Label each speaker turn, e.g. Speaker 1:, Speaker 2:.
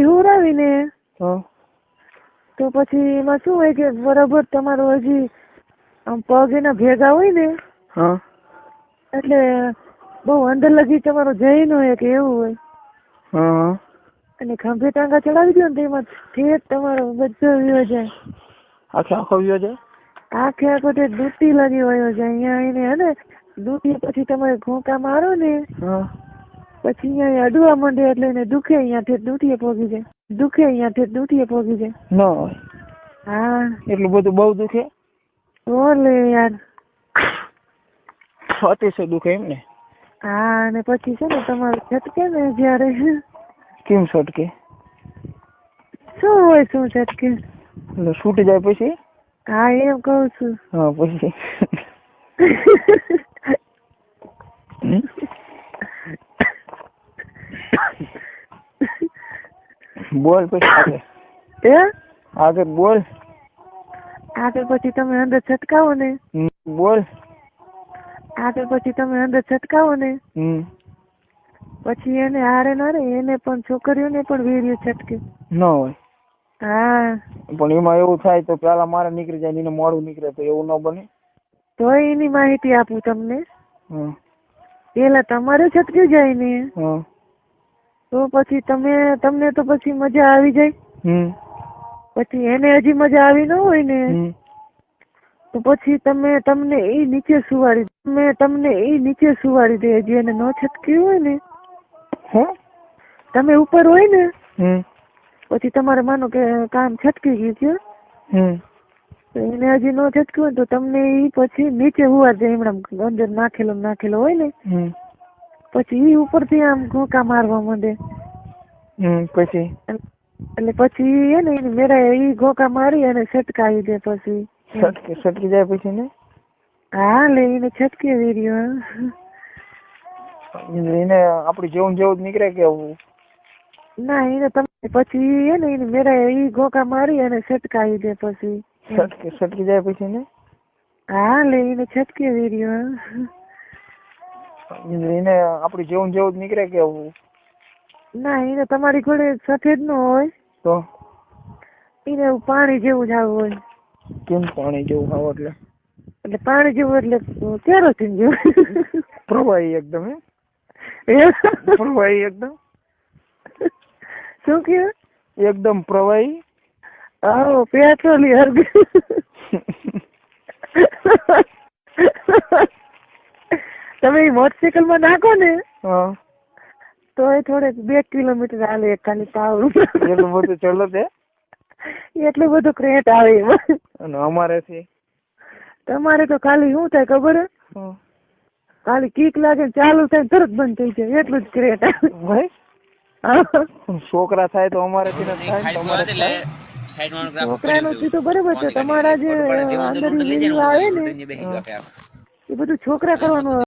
Speaker 1: હુરાવીને
Speaker 2: હા
Speaker 1: તો પછી એમાં શું હોય કે બરાબર તમારો હજી આમ પગ એના ભેગા હોય ને
Speaker 2: હા
Speaker 1: એટલે બહુ અંદર લગી તમારો જઈ ન હોય કે એવું હોય.
Speaker 2: હા
Speaker 1: અને ખંભે ટાંગા ચડાવી દો ને તો એમાં ઠેઠ તમારો બધો વ્યો જાય.
Speaker 2: આખો વ્યો જાય.
Speaker 1: આખે આખો તે દૂતી લાગી વયો જાય. અહીંયા એને હે ને દૂતી પછી તમે ઘોંકા મારો ને
Speaker 2: હા
Speaker 1: પછી અહીંયા અડવા માંડે એટલે એને દુખે. અહીંયાથી દૂતીએ પોગી જાય. દુખે અહીંયાથી દૂતીએ પોગી જાય.
Speaker 2: ન હોય.
Speaker 1: હા
Speaker 2: એટલું બધું બહુ દુખે.
Speaker 1: ઓલે યાર
Speaker 2: અતિશય દુખે એમ ને.
Speaker 1: હા અને પછી છે ને તમારે છટકે ને જયારે
Speaker 2: કેમ છટકે?
Speaker 1: શું હોય શું છટકે?
Speaker 2: એટલે છૂટી જાય પછી?
Speaker 1: હા એમ કઉ છું.
Speaker 2: હા પછી બોલ પછી આગળ બોલ.
Speaker 1: આગળ પછી તમે અંદર છટકાવો ને
Speaker 2: બોલ.
Speaker 1: આગળ પછી તમે અંદર છટકાવો ને પછી એને હારે ના રે એને પણ છોકરીઓને પણ વીર્ય છટકે.
Speaker 2: ન હોય.
Speaker 1: હા
Speaker 2: પણ એમાં એવું થાય તો પેલા મારે નીકળી જાય એને મોડું નીકળે તો એવું ન બને.
Speaker 1: તો એની માહિતી આપું તમને. પેલા તમારે છટકી જાય ને તો પછી તમને તો પછી મજા આવી જાય. પછી એને હજી મજા આવી ન હોય ને તો પછી તમને એ નીચે સુવાડી દે હજી એને ન છટક્યું હોય ને. તમે ઉપર હોય ને પછી તમારે માનો કે કામ છટકી ગયું છે તો એને હજી ન છટક્યું હોય તો તમને એ પછી નીચે હુવા દે. હમણાં અંદર નાખેલો હોય ને પછી એ ઉપરથી આમ ઘોંકા મારવા માંડે.
Speaker 2: પછી
Speaker 1: એટલે પછી એને મેરા એ ઘોંકા મારી અને છટકાવી દે. પછી
Speaker 2: છટકી જાય પછી ને.
Speaker 1: હા લઈને છટકી વીર્યો
Speaker 2: એને આપડે જેવું જ નીકળે કે
Speaker 1: ના એને તમે પછી એને મેરા એ ઘોંકા મારી અને છટકાવી દે. પછી
Speaker 2: છટકી જાય પછી ને.
Speaker 1: હા લઈને છટકી વીર્યો
Speaker 2: એને આપડે જેવું જ નીકળે કે
Speaker 1: ના એને તમારી ઘોડે સફેદ નો હોય
Speaker 2: તો
Speaker 1: એને એવું પાણી જેવું જ આવું હોય.
Speaker 2: કેમ પાણી જેવું આવ
Speaker 1: એટલે પાણી જેવું એટલે કેરોસીન જેવું
Speaker 2: પ્રવાહી એકદમ. પ્રવાહી એકદમ.
Speaker 1: શું કે
Speaker 2: એકદમ પ્રવાહી.
Speaker 1: આવો પેટ્રોલિયમ. તમે મોટરસાયકલ માં નાખો ને તો એ થોડેક 2 કિલોમીટર હાલે ખાલી પાવર.
Speaker 2: એટલું બધું ચલો તે
Speaker 1: એટલું બધું ક્રેટ આવે એમાં.
Speaker 2: અને અમારે છે
Speaker 1: તમારે તો ખાલી શું થાય ખબર હે? ખાલી કીક લાગે ચાલુ થાય તરત બંધ થઈ જાય એટલું જ ક્રેટ આવે.
Speaker 2: છોકરા થાય તો અમારે
Speaker 1: છોકરાનું તો બરોબર છે. તમારા જે અંદર આવે ને એ બધું છોકરા કરવાનું.